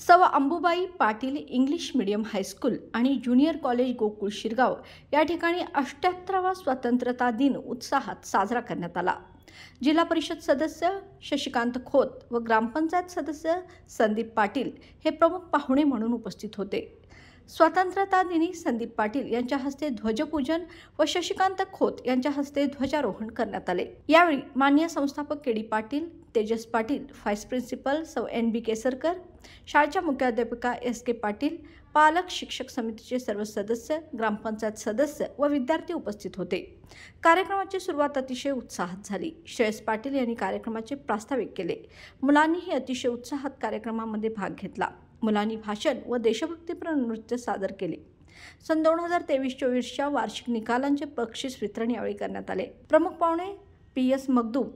सव अंबुबाई Patil English medium high school आणि junior college Gokul Shirgaon या ठिकाणी 78वा स्वतंत्रता दिन उत्साहात साजरा करण्यात आला। जिल्हा परिषद सदस्य शशिकांत खोत व ग्रामपंचायत सदस्य संदीप पाटील हे प्रमुख पाहुणे म्हणून उपस्थित होते। स्वतंत्रता दिनी संदीप पाटील यांच्या हस्ते ध्वजपूजन व शशिकांत खोत यांच्या हस्ते ध्वजारोहण करण्यात आले। यावेळी माननीय संस्थापक K D Patil, Tejas Patil, vice principal सौ एन बी केसरकर, शाळेच्या मुख्याध्यापिका एस के पाटील, पालक शिक्षक समितीचे सर्व सदस्य, ग्रामपंचायत सदस्य व विद्यार्थी उपस्थित होते। कार्यक्रमाची सुरुवात अतिशय उत्साहात झाली। श्रेयस पाटील यांनी कार्यक्रमाचे प्रास्ताविक केले। मुलांनीही अतिशय उत्साहात कार्यक्रमामध्ये भाग घेतला। मुलांनी भाषण व देशभक्तीपर नृत्य सादर केले। सन 2023-24च्या वार्षिक निकालांचे बक्षीस वितरण यावेळी करण्यात आले। प्रमुख पाहुणे PS मगदूम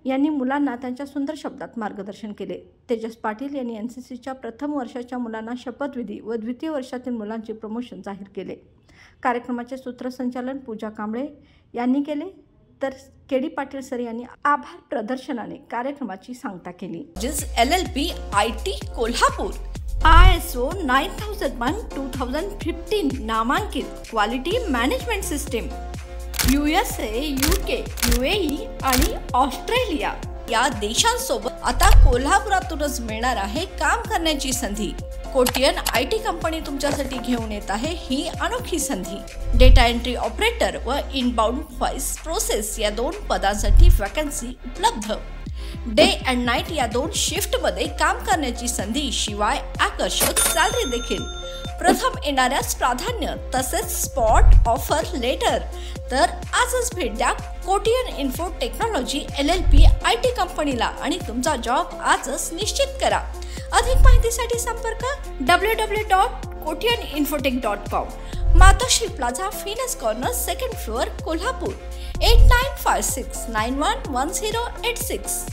यांनी मुलांना त्यांच्या सुंदर शब्दात मार्गदर्शन केले। तेजस पाटील यांनी NCCच्या प्रथम वर्षाच्या मुलांना शपथविधी व द्वितीय वर्षातील मुलांचे प्रमोशन जाहीर केले। कार्यक्रमाचे सूत्रसंचालन पूजा कांबळे यांनी केले, तर के डी पाटील सर यांनी आभार प्रदर्शनाने कार्यक्रमाची सांगता केली। LLP IT कोल्हापूर ISO 9001:2015 नामांकित quality management system USA, UK, UAE आणि ऑस्ट्रेलिया या देशांसोबत आता कोल्हापुरातूनच मिळणार आहे काम करण्याची संधी। कोटियन IT कंपनी तुमच्यासाठी घेऊन येत आहे ही अनोखी संधी। डेटा एंट्री ऑपरेटर व इनबाउंड व्हॉइस प्रोसेस या 2 पदांसाठी वॅकन्सी उपलब्ध। डे अँड नाईट या 2 शिफ्टमध्ये काम करण्याची संधी, शिवाय आकर्षक सॅलरी देखील। प्रथम येणाऱ्यास प्राधान्य तसेच स्पॉट ऑफर लेटर। तर आजच भेट द्या Kotian info technology LLP IT कंपनीला आणि तुमचा जॉब आजच निश्चित करा। अधिक माहितीसाठी संपर्क www.kotiyaninfotech.com, मातोश्री प्लाझा, फिनस कॉर्नर, 2nd फ्लोअर, कोल्हापूर 8956911086।